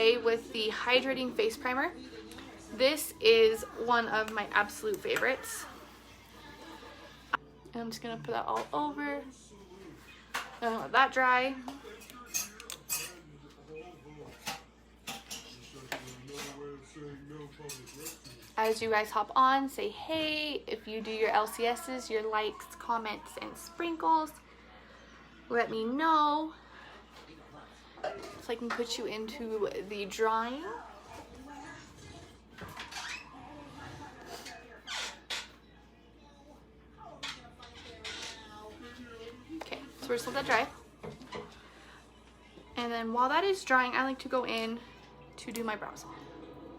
today with the Hydrating Face Primer. This is one of my absolute favorites. And I'm just gonna put that all over. And let that dry. As you guys hop on, say hey. If you do your LCSs, your likes, comments, and sprinkles, let me know so I can put you into the drawing. Okay, so we're just let that dry. And then while that is drying, I like to go in to do my brows.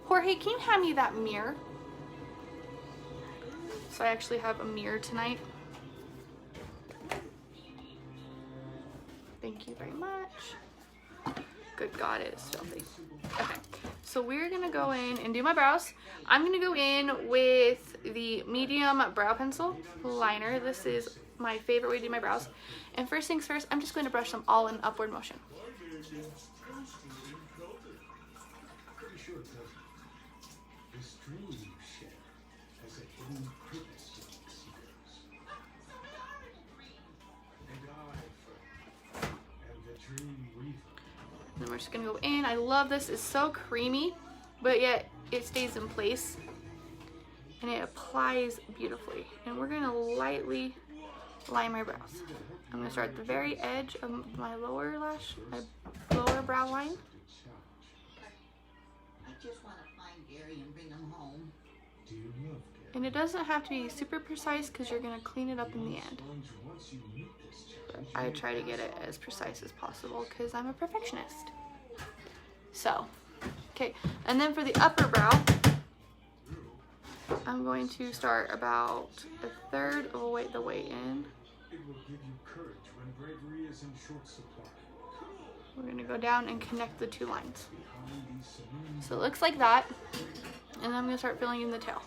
Jorge, can you hand me that mirror? So I actually have a mirror tonight. Thank you very much. Good God, it is filthy. Okay, so we're gonna go in and do my brows. I'm gonna go in with the medium brow pencil liner. This is my favorite way to do my brows. And first things first, I'm just going to brush them all in upward motion. And we're just gonna go in. I love this. It's so creamy, but yet it stays in place and it applies beautifully. And we're gonna lightly line my brows. I'm gonna start at the very edge of my lower lash, my lower brow line. I just want to find Gary and bring him home. And it doesn't have to be super precise because you're gonna clean it up in the end. But I try to get it as precise as possible because I'm a perfectionist. So, okay, and then for the upper brow, I'm going to start about a third of the way in. We're gonna go down and connect the two lines. So it looks like that, and then I'm gonna start filling in the tail.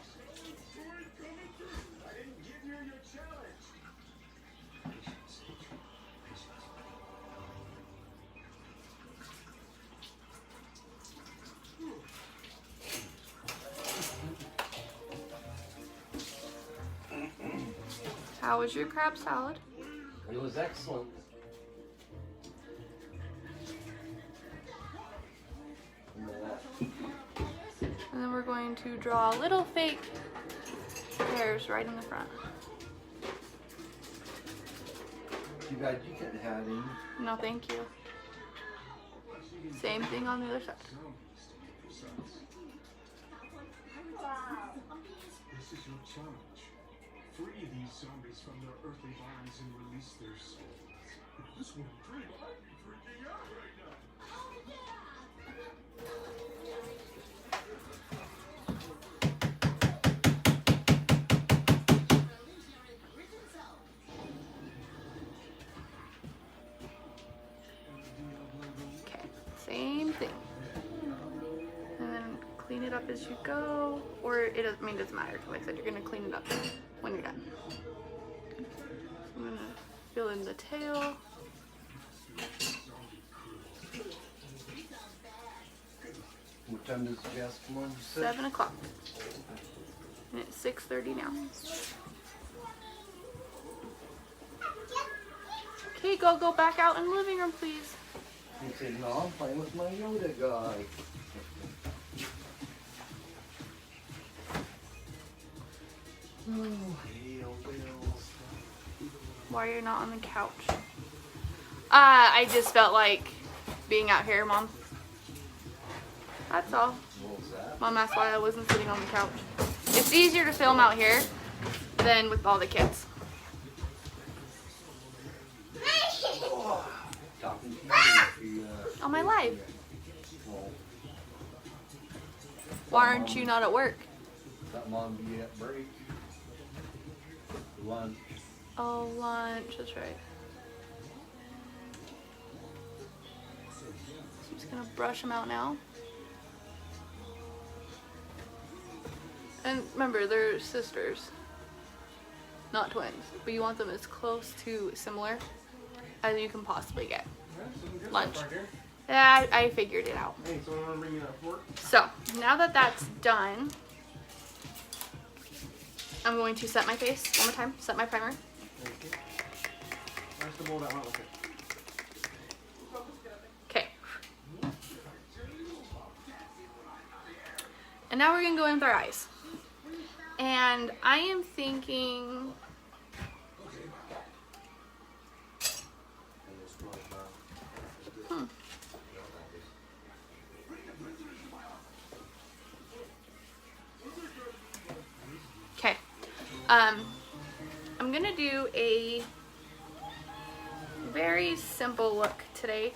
How was your crab salad? It was excellent. And then we're going to draw little fake hairs right in the front. You guys, you can have him. No, thank you. Same thing on the other side. This is your challenge. Free these zombies from their earthly bonds and release their souls. If this were a dream, I'd be freaking out right now. Okay, same thing. And then clean it up as you go, or it doesn't, I mean, it doesn't matter. Like I said, you're gonna clean it up when you're done. I'm gonna fill in the tail. What time does Jess come on? 7 o'clock. And it's 6:30 now. Okay, go back out in the living room, please. He said, no, I'm playing with my Yoda guy. Oh, hell bells. Why you're not on the couch? I just felt like being out here, Mom. That's all. What was that? Mom, that's why I wasn't sitting on the couch. It's easier to film out here than with all the kids. Oh, talking to you. On my live. Well, Why aren't you not at work? that mom be at break. Lunch. Oh, lunch. That's right. So I'm just gonna brush them out now. And remember, they're sisters, not twins. But you want them as close to similar as you can possibly get. Lunch. I figured it out. Hey, so I want to bring you that fork? So now that that's done, I'm going to set my face one more time, set my primer. Thank you. Where's the bowl that went with it? Okay. And now we're gonna go in with our eyes. And I am thinking, okay. I'm gonna do a very simple look today,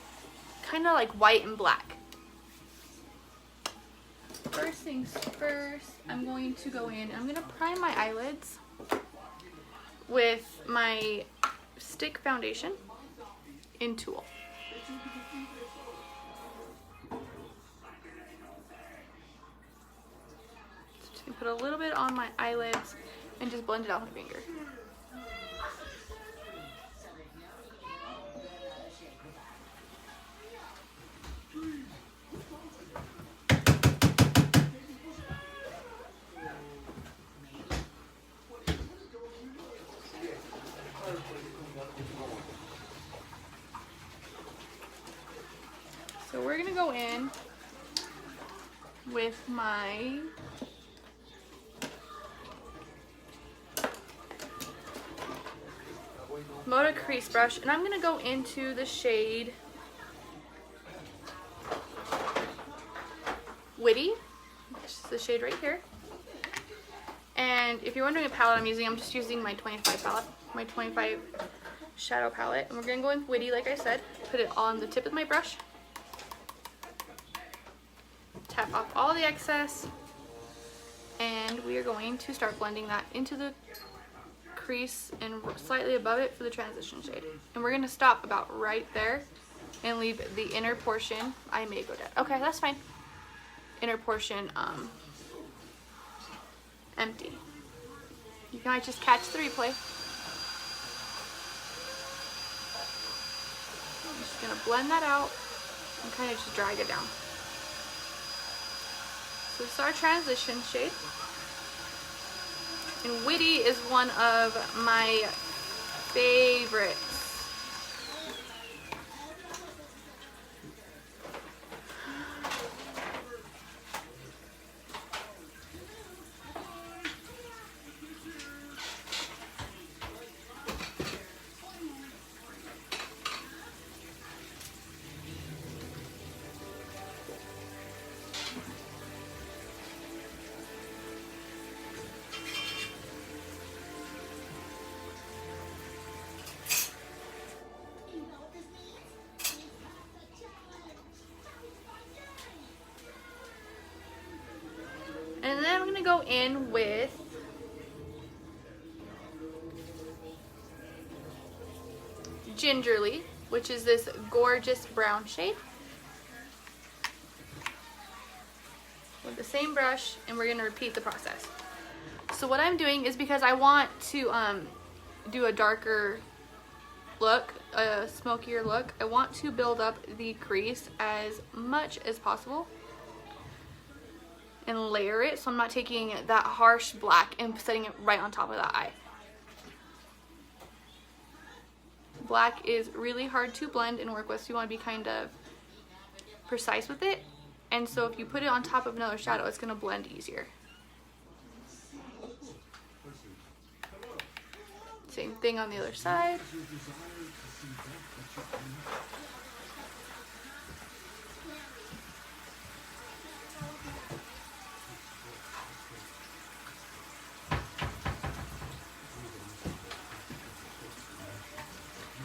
kind of like white and black. First things first, I'm going to go in, I'm gonna prime my eyelids with my stick foundation in Tool. Just gonna put a little bit on my eyelids and just blend it out with my finger. So we're gonna go in with my Moda Crease brush, and I'm gonna go into the shade Witty. This is the shade right here. And if you're wondering what palette I'm using, I'm just using my 25 palette, my 25 shadow palette. And we're gonna go in with Witty, like I said. Put it on the tip of my brush. Tap off all the excess, and we are going to start blending that into the crease and slightly above it for the transition shade. And we're going to stop about right there and leave the inner portion. I may go dead. Okay, that's fine. Inner portion empty. You can just catch the replay. I'm just going to blend that out and kind of just drag it down. So this is our transition shade. And Witty is one of my favorites. And then I'm going to go in with Gingerly, which is this gorgeous brown shade. With the same brush, and we're going to repeat the process. So what I'm doing is, because I want to do a darker look, a smokier look, I want to build up the crease as much as possible and layer it, so I'm not taking that harsh black and setting it right on top of that eye. Black is really hard to blend and work with, so you want to be kind of precise with it. And so if you put it on top of another shadow, it's going to blend easier. Same thing on the other side.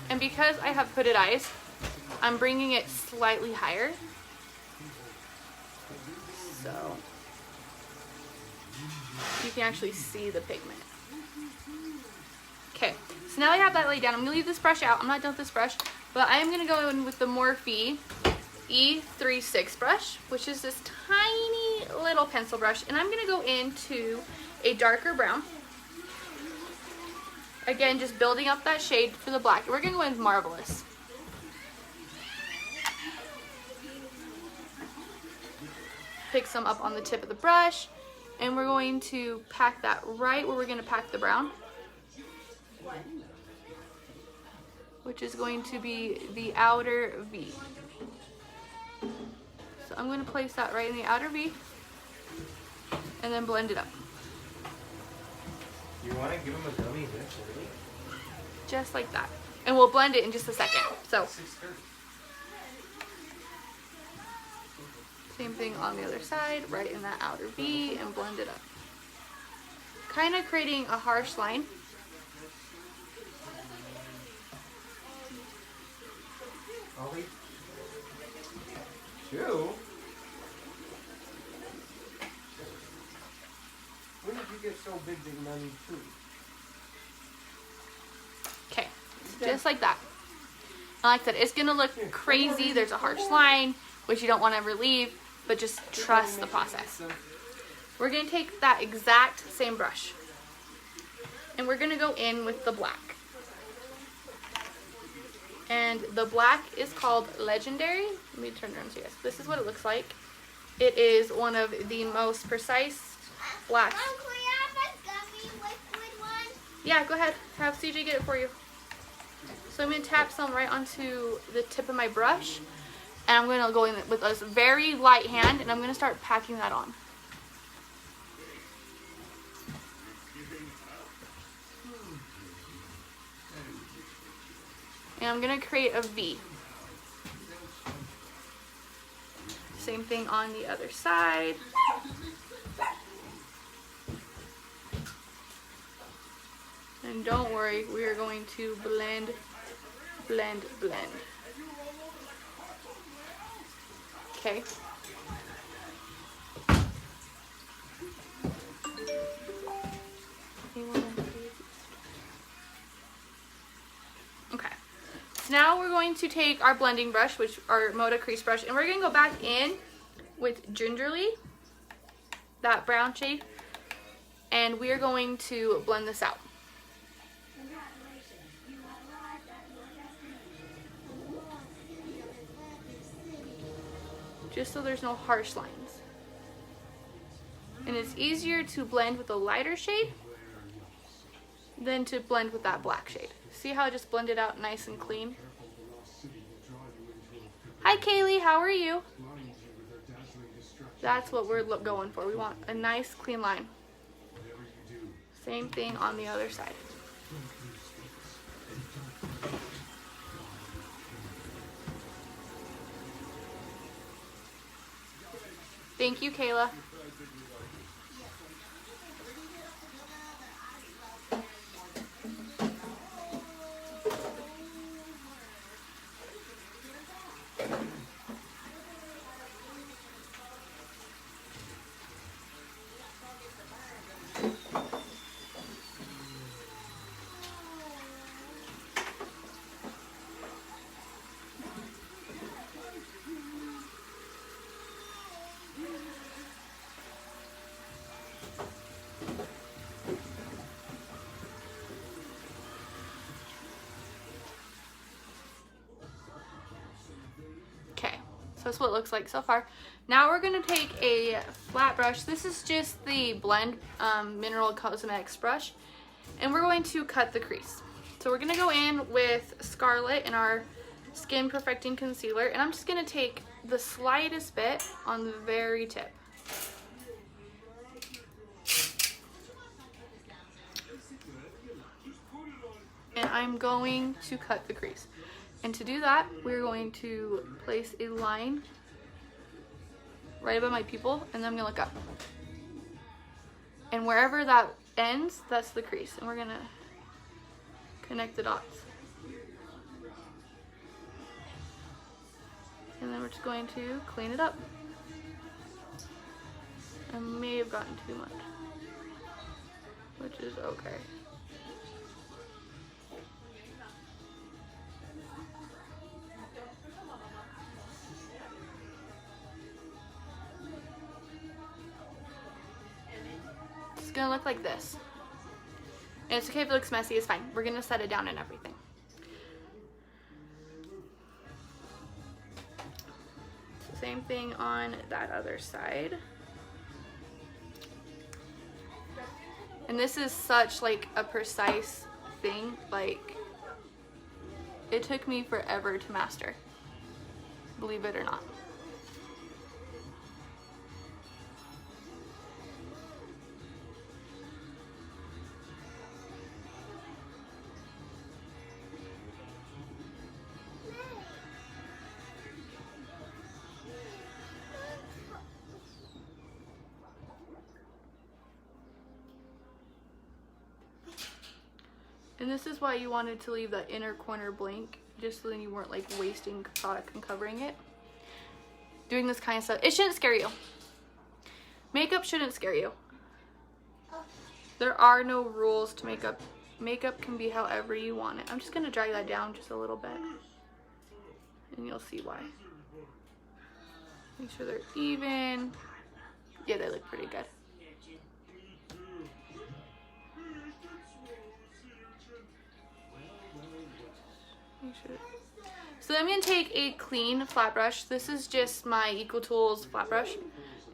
And because I have hooded eyes, I'm bringing it slightly higher. So you can actually see the pigment. Okay, so now I have that laid down. I'm going to leave this brush out. I'm not done with this brush, but I am going to go in with the Morphe E36 brush, which is this tiny little pencil brush. And I'm going to go into a darker brown. Again, just building up that shade for the black. We're going to go in with Marvelous. pick some up on the tip of the brush, and we're going to pack that right where we're going to pack the brown, which is going to be the outer V. So I'm going to place that right in the outer V and then blend it up. You want to give him a gummy eventually? Just like that. And we'll blend it in just a second. So 6:30. same thing on the other side, right in that outer V, and blend it up. Kind of creating a harsh line. Ollie? 2? When did you get so big that you now need 2? Okay, just like that. And like I said, it's gonna look crazy. There's a harsh line, which you don't want to ever leave, but just trust the process. We're gonna take that exact same brush, and we're gonna go in with the black. And the black is called Legendary. Let me turn it around to you guys. This is what it looks like. It is one of the most precise blacks. Mom, can we have a gummy liquid one? Yeah, go ahead. Have CJ get it for you. So I'm going to tap some right onto the tip of my brush. And I'm going to go in with a very light hand, and I'm going to start packing that on. And I'm going to create a V. Same thing on the other side. And don't worry, we are going to blend, blend, blend. Okay. Okay. So now we're going to take our blending brush, which our Moda crease brush, and we're going to go back in with Gingerly, that brown shade, and we are going to blend this out. Just so there's no harsh lines. And it's easier to blend with a lighter shade than to blend with that black shade. See how I just blended out nice and clean? Hi Kaylee, how are you? That's what we're going for. We want a nice clean line. Same thing on the other side. Thank you, Kayla. That's what it looks like so far. Now we're going to take a flat brush. This is just the Blend Mineral Cosmetics brush. And we're going to cut the crease. So we're going to go in with Scarlet in our Skin Perfecting Concealer. And I'm just going to take the slightest bit on the very tip. And I'm going to cut the crease. And to do that, we're going to place a line right above my pupil, and then I'm going to look up. And wherever that ends, that's the crease. And we're going to connect the dots. And then we're just going to clean it up. I may have gotten too much, which is okay. Gonna look like this, and it's okay if it looks messy, it's fine. We're gonna set it down and everything. Same thing on that other side. And this is such like a precise thing, like it took me forever to master, believe it or not. And this is why you wanted to leave that inner corner blank, just so then you weren't like wasting product and covering it. Doing this kind of stuff, it shouldn't scare you. Makeup shouldn't scare you. There are no rules to makeup. Makeup can be however you want it. I'm just gonna drag that down just a little bit, and you'll see why. Make sure they're even. Yeah, they look pretty good. So I'm going to take a clean flat brush. This is just my Equal Tools flat brush.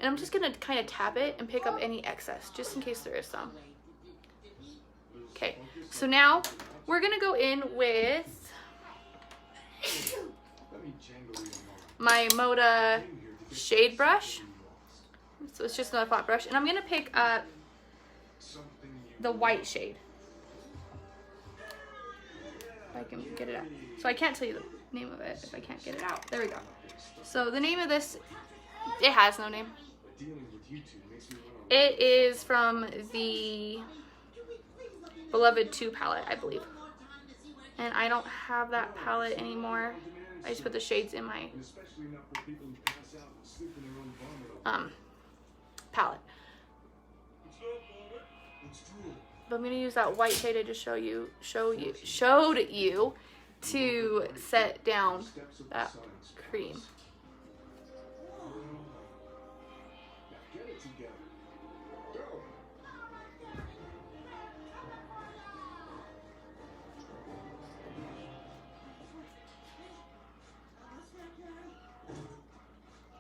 And I'm just going to kind of tap it and pick up any excess, just in case there is some. Okay, so now we're going to go in with my Moda shade brush. So it's just another flat brush. And I'm going to pick up the white shade. If I can get it out. So I can't tell you the name of it if I can't get it out. There we go. So the name of this, it has no name. It is from the Beloved 2 palette, I believe. And I don't have that palette anymore. I just put the shades in my palette. But I'm gonna use that white shade I just showed you to set down that cream.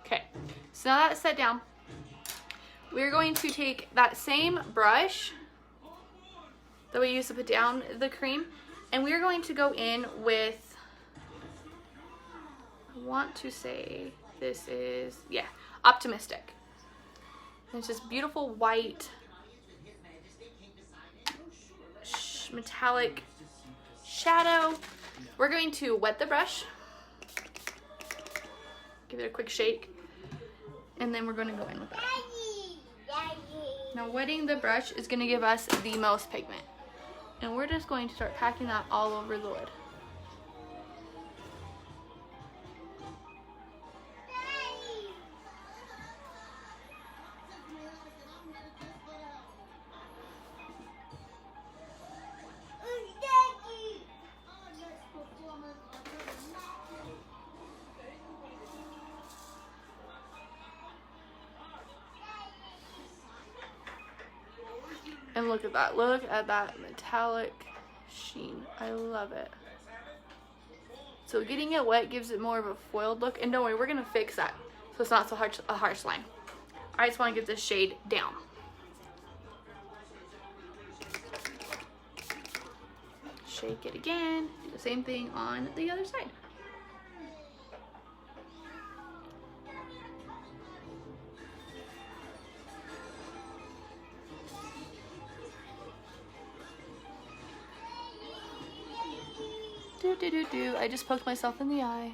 Okay, so now that's set down, we're going to take that same brush that we used to put down the cream, and we're going to go in with, I want to say this is, yeah, Optimistic. And it's just beautiful white metallic shadow. We're going to wet the brush, give it a quick shake, and then we're going to go in with that. Now wetting the brush is going to give us the most pigment. And we're just going to start packing that all over the lid. And look at that. Look at that metallic sheen. I love it. So getting it wet gives it more of a foiled look. And don't worry, we're going to fix that so it's not so a harsh line. I just want to get this shade down. Shake it again. Do the same thing on the other side. I just poked myself in the eye.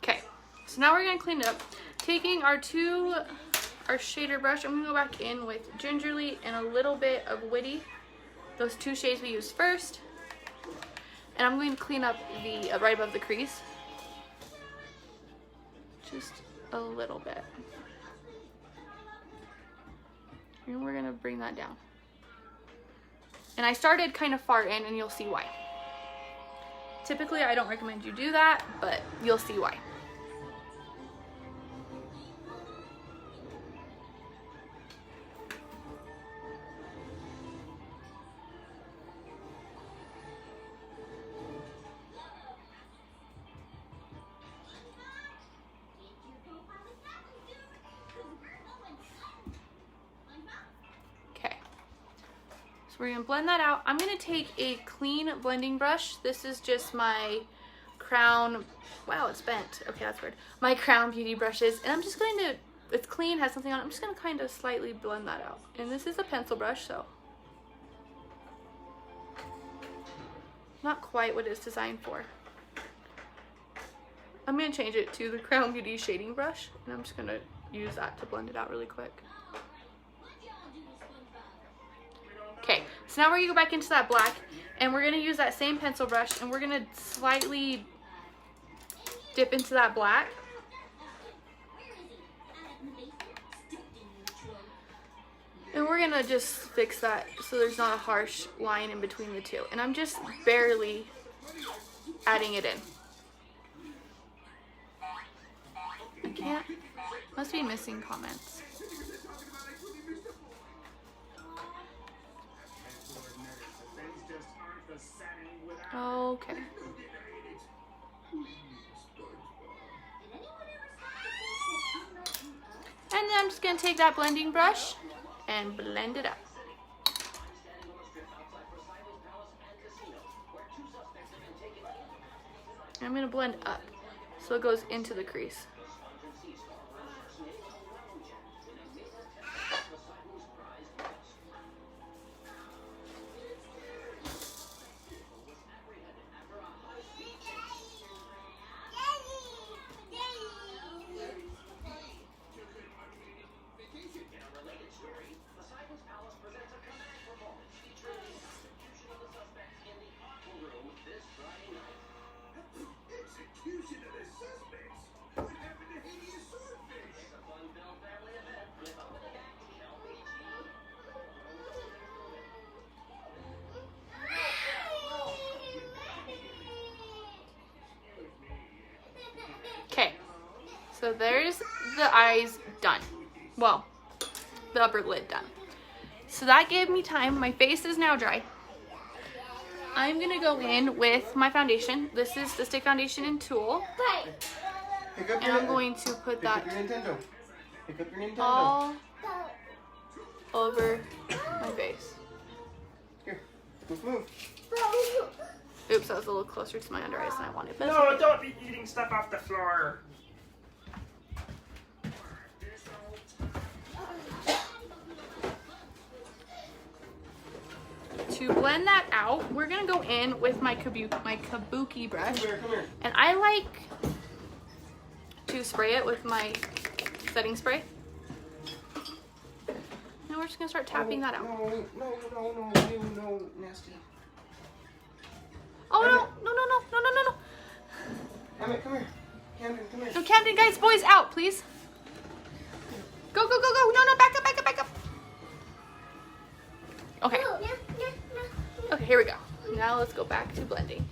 Okay, so now we're gonna clean it up. Taking our shader brush, I'm gonna go back in with Gingerly and a little bit of Witty. Those two shades we used first. And I'm going to clean up the right above the crease. Just a little bit. And we're gonna bring that down. And I started kind of far in, and you'll see why. Typically, I don't recommend you do that, but you'll see why. we're gonna blend that out. I'm gonna take a clean blending brush. This is just my Crown, wow, it's bent. Okay, that's weird. My Crown Beauty brushes, and I'm just going to, it's clean, has something on it. I'm just gonna kind of slightly blend that out. And this is a pencil brush, so not quite what it's designed for. I'm gonna change it to the Crown Beauty shading brush, and I'm just gonna use that to blend it out really quick. Okay, so now we're gonna go back into that black, and we're gonna use that same pencil brush, and we're gonna slightly dip into that black. And we're gonna just fix that so there's not a harsh line in between the two. And I'm just barely adding it in. I can't, must be missing comments. Okay. And then I'm just gonna take that blending brush and blend it up. And I'm gonna blend up so it goes into the crease. Okay, so there's the eyes done. Well, the upper lid done. So that gave me time. My face is now dry. I'm gonna go in with my foundation. This is the Stick Foundation in Tulle. And I'm going to put that all over my face. Here, move. Oops, that was a little closer to my under eyes than I wanted. But No, don't be eating stuff off the floor. to blend that out, we're gonna go in with my kabuki brush. Come here. And I like to spray it with my setting spray. Now we're just gonna start tapping that out. No, nasty. Oh no. Emmett, come here. Camden, come here. No, Camden, guys, boys, out, please. Go. No, back up. Okay. Okay, here we go. Now let's go back to blending.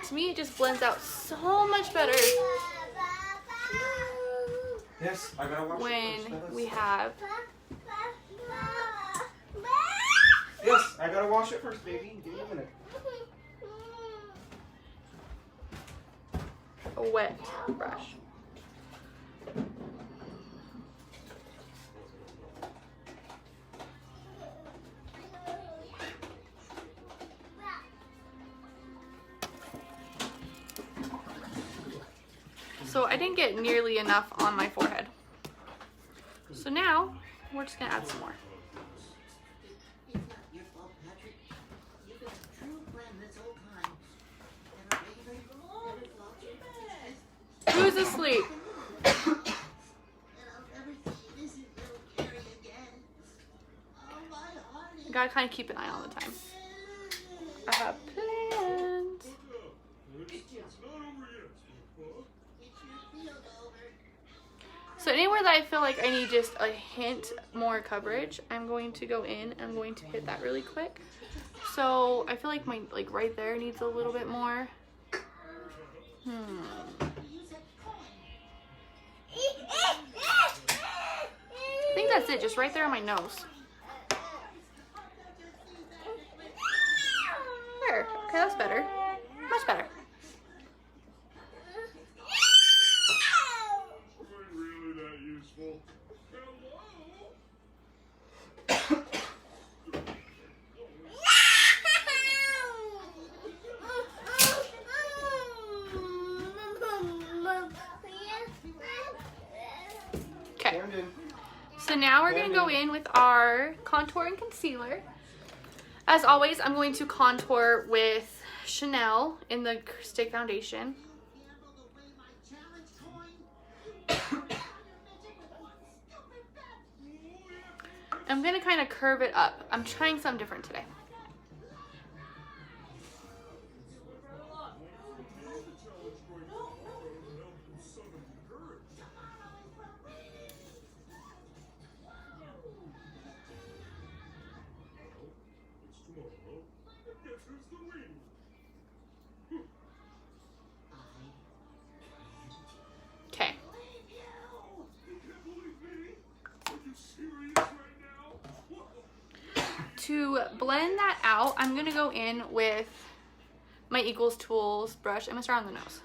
To me, it just blends out so much better Yes, I gotta wash when it first. we have Yes, I gotta wash it first, baby. Give me a minute. a wet brush. So I didn't get nearly enough on my forehead. So now we're just gonna add some more. It's not your fault, Patrick. You've been a true friend this whole time. Never thought you Who's asleep? and I'll never see this little Gary again. Oh, my honey. I gotta kind of keep an eye all the time. I have plans. It's not over yet, Smokey. It sure feels over. So anywhere that I feel like I need just a hint more coverage, I'm going to go in. I'm going to hit that really quick. So I feel like my right there needs a little bit more. I think that's it, just right there on my nose. There. Okay, that's better. Much better. Weren't really that useful. Hello? now we're going to go in with our contour and concealer. As always, I'm going to contour with Chanel in the Stick Foundation. Gambled away my challenge coin. I'm going to kind of curve it up. I'm trying something different today. Okay. To blend that out, I'm going to go in with my Equals Tools brush. I'm going to start on the nose.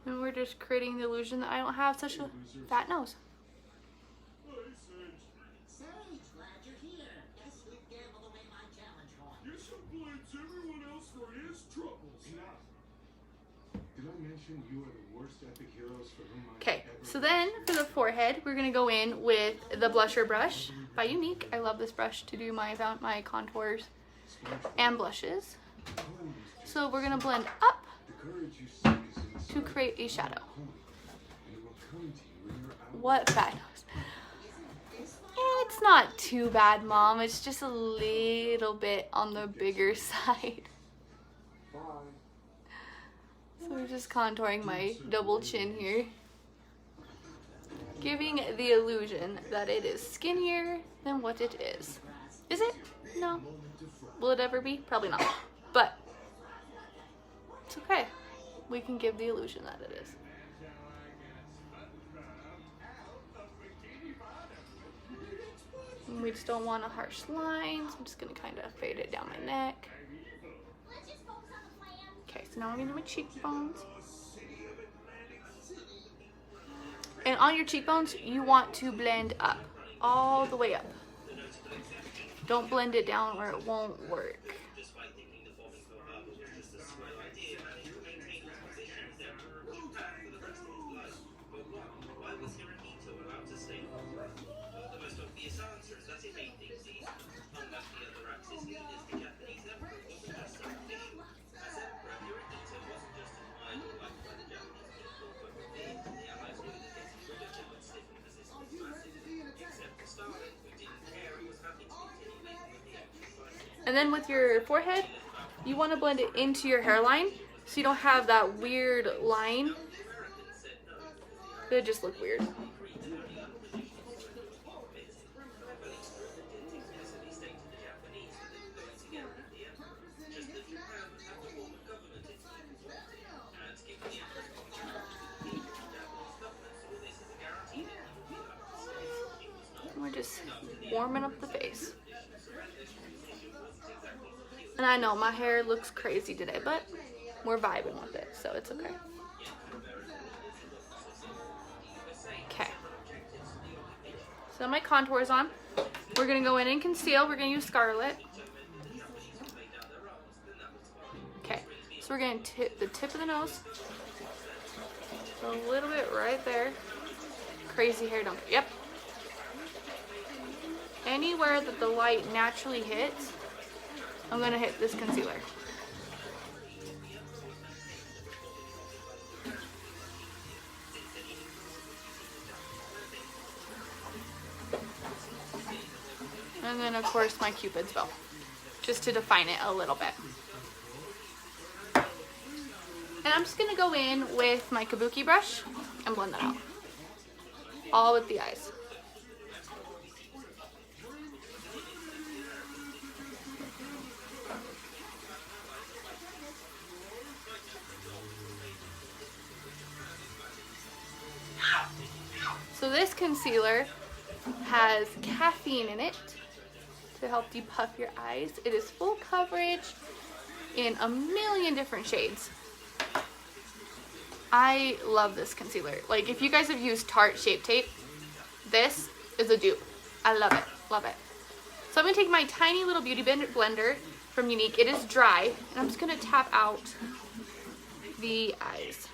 And we're just creating the illusion that I don't have such a fat nose. Sage, glad you're here. Guess who gambled away my challenge coin? Guess who blames everyone else for his troubles? Did I mention you are the worst epic heroes for whom I Okay, so then for the forehead, we're gonna go in with the blusher brush by Unique. I love this brush to do my contours and blushes. So we're gonna blend up to create a shadow. What fat nose? It's not too bad, Mom. It's just a little bit on the bigger side. So we're just contouring my double chin here, giving the illusion that it is skinnier than what it is. Is it? No. Will it ever be? Probably not. But it's okay. We can give the illusion that it is. And we just don't want a harsh line, so I'm just gonna kind of fade it down my neck. Let's just focus on the plan. Okay, so now I'm gonna do my cheekbones. And on your cheekbones, you want to blend up, all the way up. Don't blend it down or it won't work. And then with your forehead, you want to blend it into your hairline so you don't have that weird line. It'll just look weird. And we're just warming up the face. And I know my hair looks crazy today, but we're vibing with it, so it's okay. Okay. So my contour's on. We're gonna go in and conceal. We're gonna use Scarlet. Okay. So we're gonna tip the tip of the nose. A little bit right there. Crazy hair, don't you? Yep. Anywhere that the light naturally hits, I'm gonna hit this concealer. And then of course my Cupid's bow, just to define it a little bit. And I'm just gonna go in with my kabuki brush and blend that out. All with the eyes. So this concealer has caffeine in it to help depuff your eyes. It is full coverage in a million different shades. I love this concealer. Like, if you guys have used Tarte Shape Tape, this is a dupe. I love it. Love it. So I'm going to take my tiny little beauty blender from Unique. It is dry, and I'm just gonna tap out the eyes.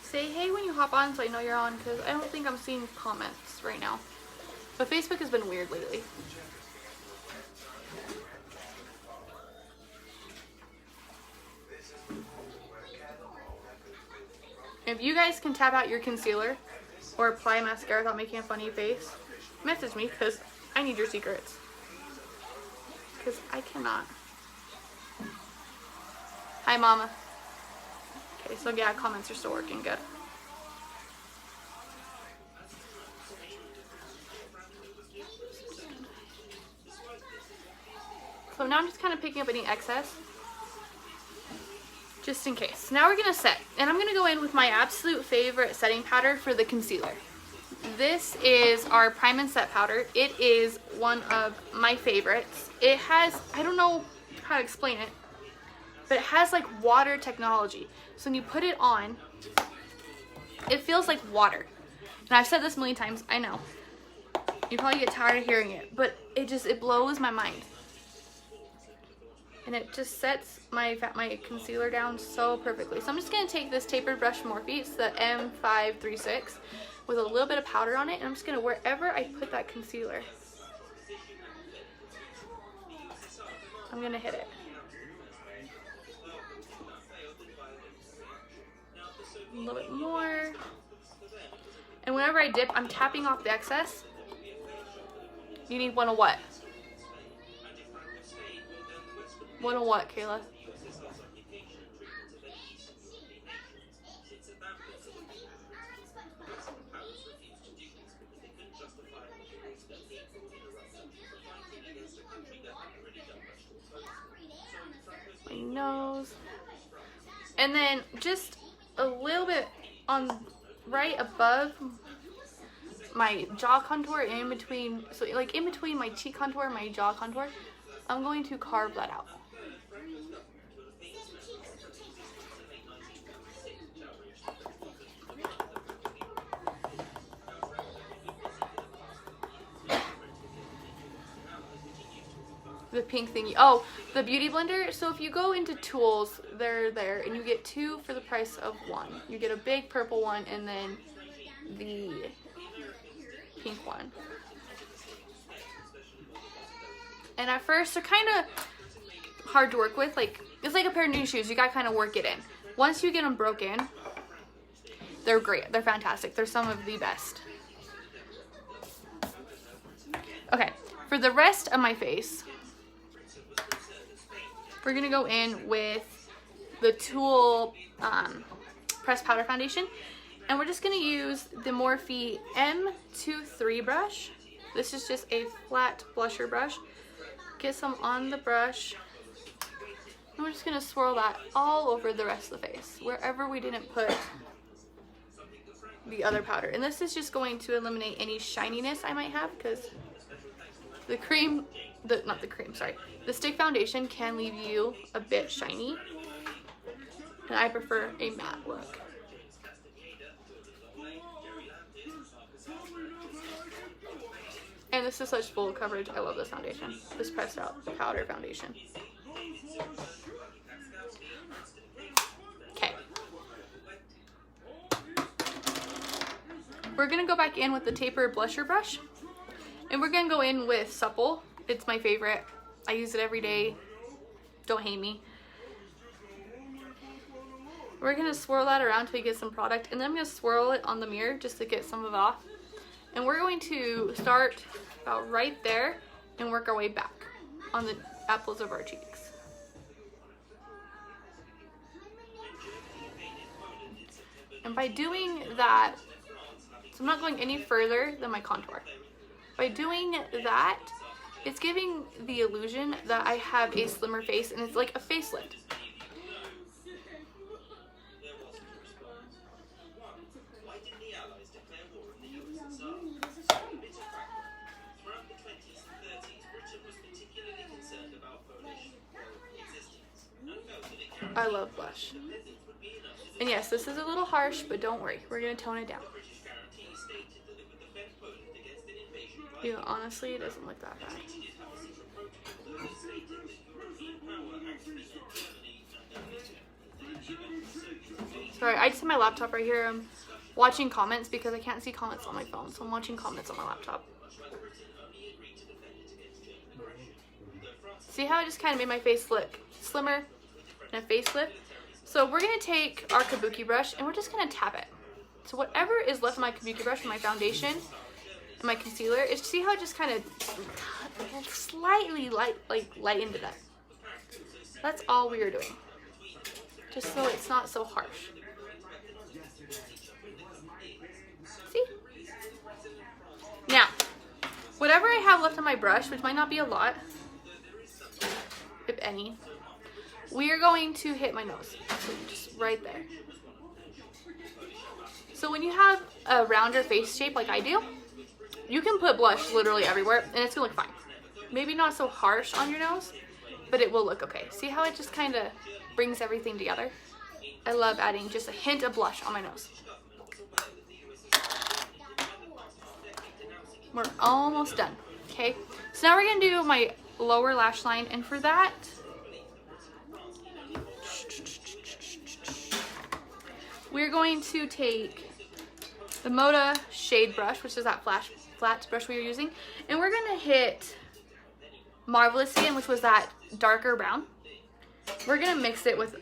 Say hey when you hop on so I know you're on, because I don't think I'm seeing comments right now. But Facebook has been weird lately. If you guys can tap out your concealer or apply mascara without making a funny face, message me, because I need your secrets. Because I cannot. Hi, Mama. Okay, so yeah, comments are still working good. So now I'm just kind of picking up any excess, just in case. Now we're gonna set, and I'm gonna go in with my absolute favorite setting powder for the concealer. This is our Prime and Set powder. It is one of my favorites. It has, I don't know how to explain it, but it has like water technology. So when you put it on, it feels like water. And I've said this a million times, I know. You probably get tired of hearing it, but it blows my mind. And it just sets my concealer down so perfectly. So I'm just gonna take this tapered brush from Morphe, it's the M536, with a little bit of powder on it, and I'm just gonna, wherever I put that concealer, I'm gonna hit it. A little bit more. And whenever I dip, I'm tapping off the excess. You need one of what? One of what, Kayla? My nose. And then just a little bit on right above my jaw contour, in between, so like in between my cheek contour and my jaw contour, I'm going to carve that out. The pink thingy. Oh, the beauty blender. So if you go into tools, they're there, and you get 2 for the price of 1. You get a big purple one and then the pink one. And at first they're kind of hard to work with. Like, it's like a pair of new shoes. You gotta kind of work it in. Once you get them broken, they're great. They're fantastic. They're some of the best. Okay, for the rest of my face, we're gonna go in with the Tool Pressed Powder Foundation, and we're just gonna use the Morphe M23 brush. This is just a flat blusher brush. Get some on the brush, and we're just gonna swirl that all over the rest of the face, wherever we didn't put the other powder. And this is just going to eliminate any shininess I might have, because the cream, the stick foundation can leave you a bit shiny, and I prefer a matte look. And this is such full coverage. I love this foundation. This pressed out powder foundation. Okay. We're gonna go back in with the taper blusher brush, and we're gonna go in with Supple. It's my favorite. I use it every day. Don't hate me. We're gonna swirl that around till we get some product, and then I'm gonna swirl it on the mirror just to get some of it off. And we're going to start about right there and work our way back on the apples of our cheeks. And by doing that, so I'm not going any further than my contour. By doing that, it's giving the illusion that I have a slimmer face, and it's like a facelift. I love blush. And yes, this is a little harsh, but don't worry. We're going to tone it down. Yeah, honestly, it doesn't look that bad. Sorry, I just have my laptop right here. I'm watching comments because I can't see comments on my phone, so I'm watching comments on my laptop. See how I just kind of made my face look slimmer and a facelift? So we're going to take our kabuki brush and we're just going to tap it. So whatever is left of my kabuki brush from my foundation and my concealer, is see how it just kind of slightly lightened it up. That's all we are doing. Just so it's not so harsh. See? Now, whatever I have left on my brush, which might not be a lot, if any, we are going to hit my nose. So just right there. So when you have a rounder face shape like I do, you can put blush literally everywhere and it's gonna look fine. Maybe not so harsh on your nose, but it will look okay. See how it just kind of brings everything together? I love adding just a hint of blush on my nose. We're almost done. Okay, so now we're gonna do my lower lash line, and for that, we're going to take the Moda shade brush, which is that flat brush we were using, and we're gonna hit Marvelous again, which was that darker brown. We're gonna mix it with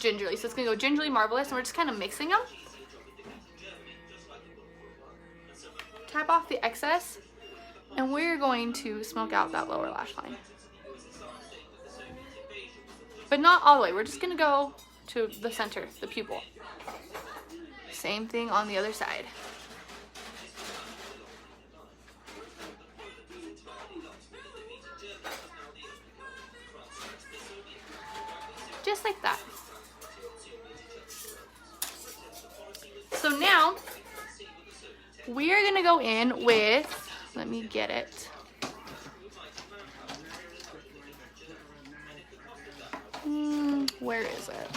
gingerly, so it's gonna go gingerly Marvelous, and we're just kind of mixing them. Tap off the excess, and we're going to smoke out that lower lash line. But not all the way, we're just gonna go to the center, the pupil. Same thing on the other side. Just like that. So now, we are gonna go in with, let me get it. Where is it?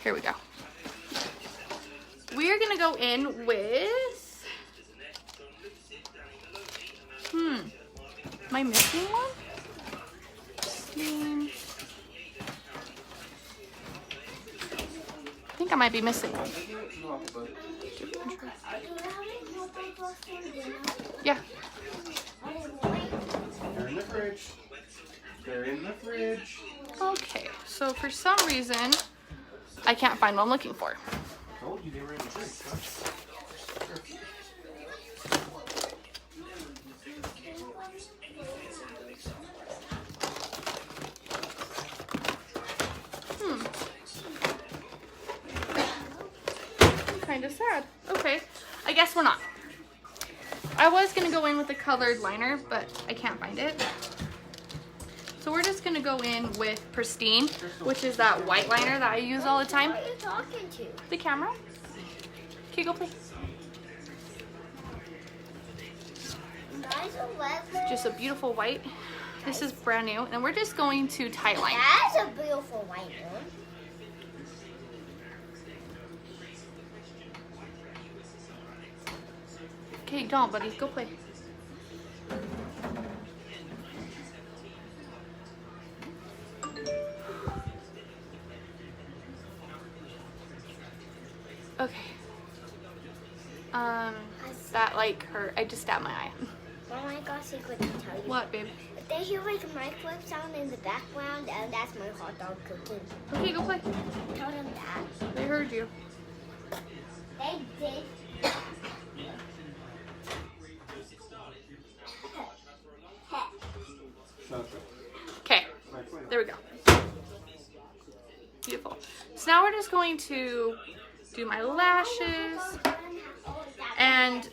Here we go. We are gonna go in with, am I missing one? I think I might be missing one. Yeah. They're in the fridge. They're in the fridge. Okay, so for some reason, I can't find what I'm looking for. I told you they were in the fridge. Kind of sad. Okay, I guess we're not. I was gonna go in with a colored liner, but I can't find it. So we're just gonna go in with Pristine, which is that white liner that I use all the time. What are you talking to? The camera. Okay, go play. Guys, a leather. Just a beautiful white. This is brand new, and we're just going to tight line. That's a beautiful white one. Okay, don't, buddy. Go play. Okay. That like hurt. I just stabbed my eye. Oh my gosh, secret to tell you. What, babe? They hear like a microwave sound in the background, and that's my hot dog cooking. Okay, go play. Tell them that. They heard you. They did. Okay, there we go. Beautiful. So now we're just going to do my lashes. And,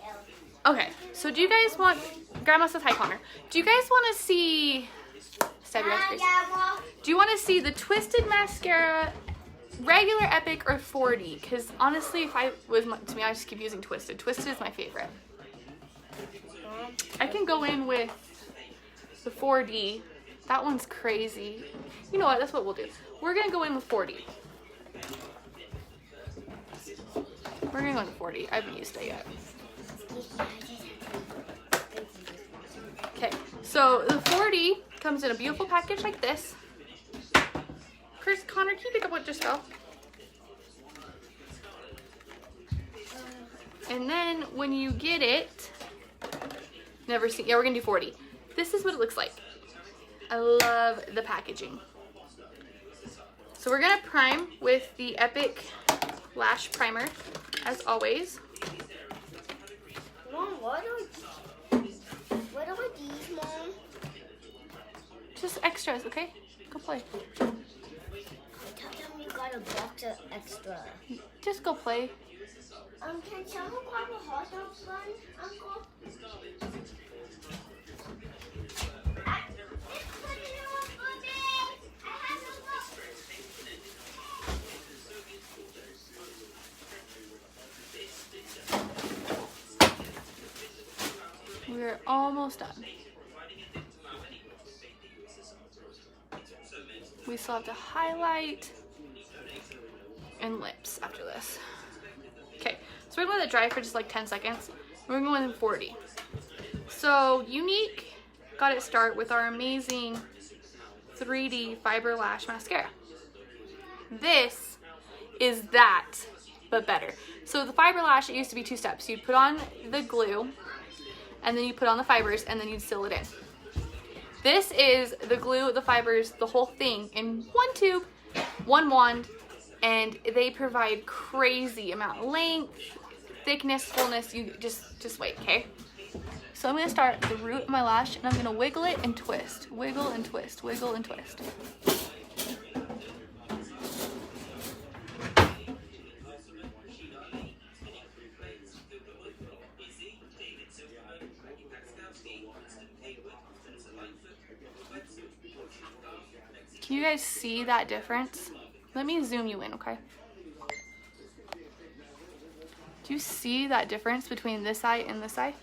okay, so do you guys want, Grandma says hi, Connor. Do you guys want to see, stab your eyes, Grace. Do you want to see the Twisted Mascara, regular, epic, or 4D? Because honestly, if I was, to me, I just keep using Twisted. Twisted is my favorite. I can go in with the 4D That one's crazy. You know what? That's what we'll do. We're gonna go in with 40. We're gonna go in with 40. I haven't used it yet. Okay, so the 40 comes in a beautiful package like this. Chris, Connor, can you pick up what just fell? And then when you get it, never seen, yeah, we're gonna do 40. This is what it looks like. I love the packaging. So we're gonna prime with the Epic Lash Primer, as always. Mom, what are these, Mom? Just extras, okay? Go play. Tell them you got a box of extra. Just go play. Can someone grab a hot dog bun, Uncle? We're almost done. We still have to highlight and lips after this. Okay, so we're gonna let it dry for just like 10 seconds. We're going in 40. So Unique got it start with our amazing 3D Fiber Lash Mascara. This is that, but better. So the Fiber Lash, it used to be 2 steps. You'd put on the glue, and then you put on the fibers, and then you'd seal it in. This is the glue, the fibers, the whole thing in 1 tube, 1 wand, and they provide crazy amount of length, thickness, fullness. You just wait, okay? So I'm gonna start at the root of my lash, and I'm gonna wiggle it and twist, wiggle and twist, wiggle and twist. Can you guys see that difference? Let me zoom you in, okay? Do you see that difference between this eye and this eye?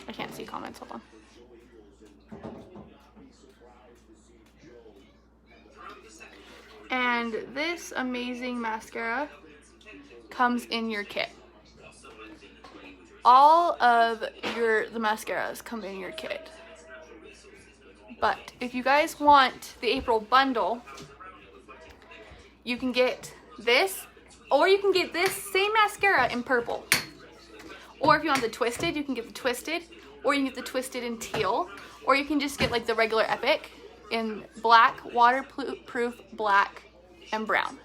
I can't see comments, hold on. And this amazing mascara comes in your kit. All of the mascaras come in your kit. But if you guys want the April bundle, you can get this, or you can get this same mascara in purple. Or if you want the Twisted, you can get the Twisted, or you can get the Twisted in teal, or you can just get like the regular Epic in black, waterproof black, and brown.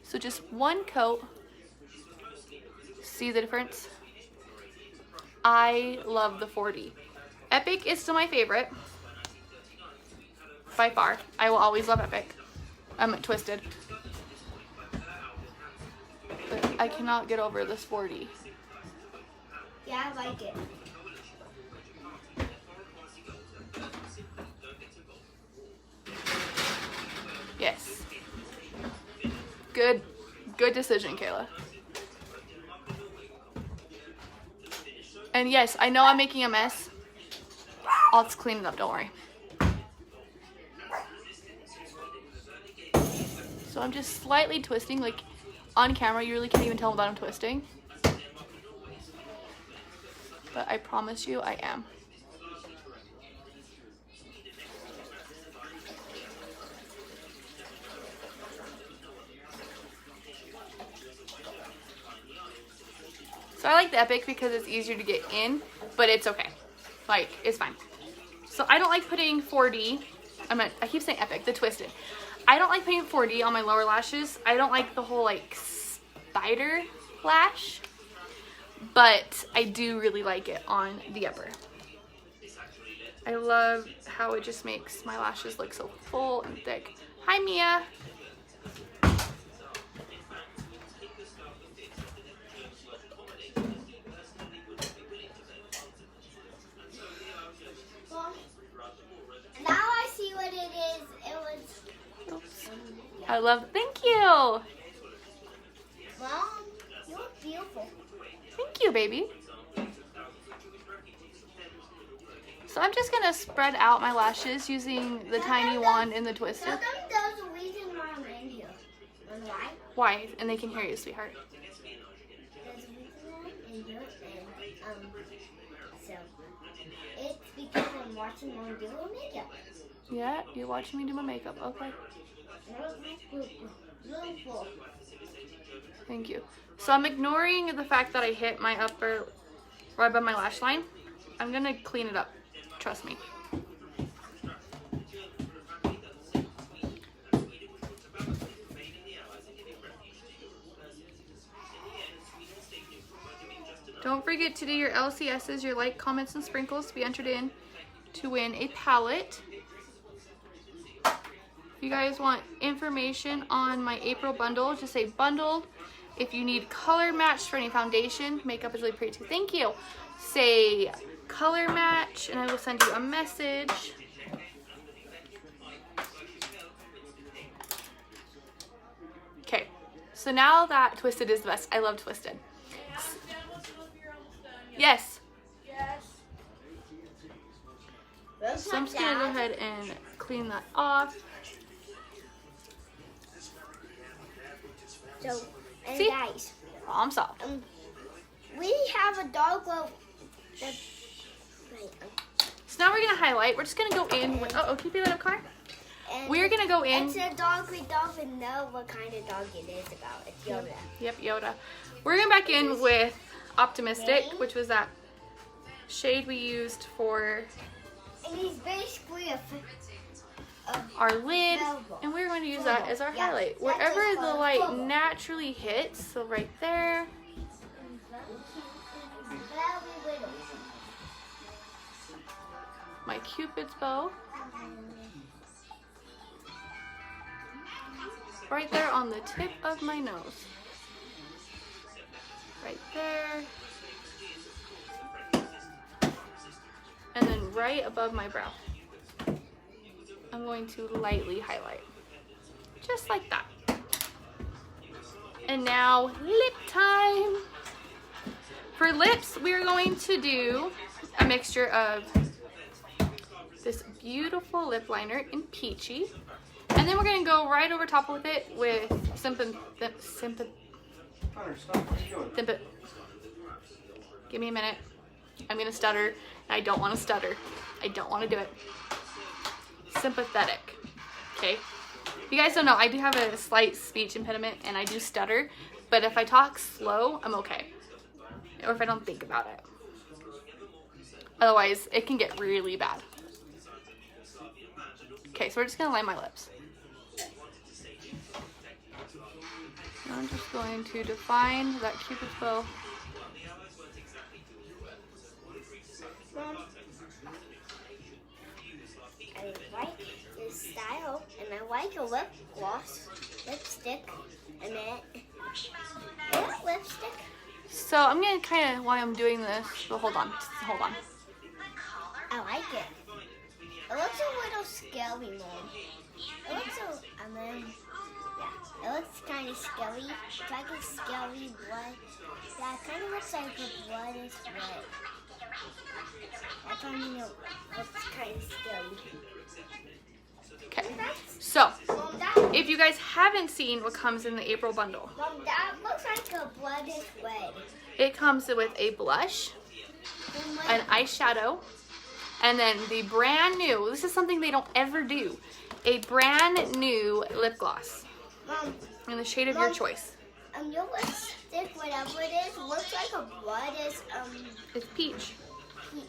So just 1 coat. See the difference? I love the 40. Epic is still my favorite, by far. I will always love Epic. I'm Twisted. But I cannot get over this 40. Yeah, I like it. Yes. Good decision, Kayla. And yes, I know I'm making a mess. I'll just clean it up, don't worry. So I'm just slightly twisting, like on camera you really can't even tell that I'm twisting. But I promise you I am. So I like the Epic because it's easier to get in, but it's okay. Like, it's fine. So I don't like putting 4D, I keep saying Epic, the Twisted. I don't like putting 4D on my lower lashes. I don't like the whole like spider lash, but I do really like it on the upper. I love how it just makes my lashes look so full and thick. Hi, Mia. Now I see what it is. It was. Oops. I love, thank you. Mom, you look beautiful. Thank you, baby. So I'm just gonna spread out my lashes using the tiny wand and the twisted. Sometimes there's a reason why I'm in here. And why? Why? And they can hear you, sweetheart. There's a reason why I'm in here, and so it's because I'm watching Mom do her makeup. Yeah, you're watching me do my makeup. Okay. Beautiful. Thank you. So I'm ignoring the fact that I hit my upper right above my lash line. I'm gonna clean it up. Trust me. Don't forget to do your LCSs, your like, comments, and sprinkles to be entered in to win a palette. If you guys want information on my April bundle, just say bundled. If you need color match for any foundation, makeup is really pretty too. Thank you. Say color match and I will send you a message. Okay, so now that Twisted is the best. I love Twisted. Yes. So I'm just gonna go ahead and clean that off. So, and See? guys, Problem solved. we have a dog glove. So now we're gonna highlight. We're just gonna go in with, can you pick that up, Car? We're gonna go in. It's a dog. We don't even know what kind of dog it is about. It's Yoda. Yep, Yoda. We're going back in with Optimistic, which was that shade we used for And he's basically a our lid, and we're going to use that as our highlight. Wherever the light naturally hits, so right there. My Cupid's bow. Right there on the tip of my nose. Right there. And then right above my brow. I'm going to lightly highlight. Just like that. And now, lip time. For lips, we're going to do a mixture of this beautiful lip liner in Peachy. And then we're going to go right over top with it with Hunter, stop. What are you doing? Give me a minute. I'm going to stutter. I don't want to stutter. I don't want to do it. Sympathetic. Okay? You guys don't know, I do have a slight speech impediment and I do stutter. But if I talk slow, I'm okay. Or if I don't think about it. Otherwise, it can get really bad. Okay, so we're just going to line my lips. I'm just going to define that Cupid's bow. I like this style, and I like a lip gloss, lipstick, and then lipstick. So I'm going to kind of, while I'm doing this, well, hold on. I like it. It looks a little scary, Mom. It looks and then, yeah, it looks kind of scary. It's like a scary blood. Yeah, it kind of looks like the blood is red. That kind of looks kind of scary. Okay, so Mom, if you guys haven't seen what comes in the April bundle, that looks like the blood is red. it comes with a blush, an eyeshadow, and then the brand new, this is something they don't ever do, a brand new lip gloss Mom, in the shade of your choice. your lipstick, whatever it is, looks like a blood is It's peach. peach.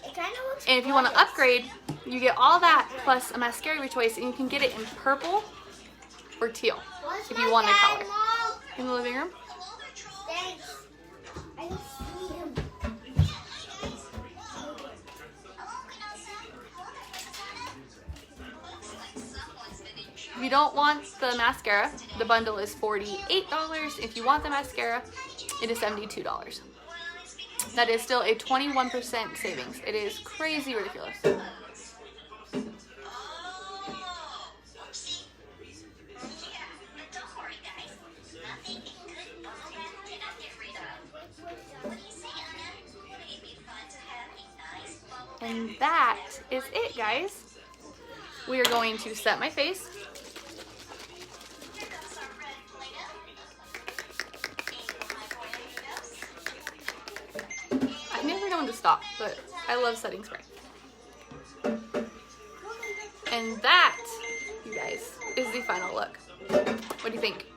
It kind of looks. And if you want to bloodish. upgrade, you get all that plus a mascara of your choice, and you can get it in purple or teal What's if my you want a dad, color. Mom? In the living room. Thanks. I can see him. If you don't want the mascara, the bundle is $48. If you want the mascara, it is $72. That is still a 21% savings. It is crazy ridiculous. And that is it, guys. We are going to set my face. I never know when to stop, but I love setting spray. And that, you guys, is the final look. What do you think?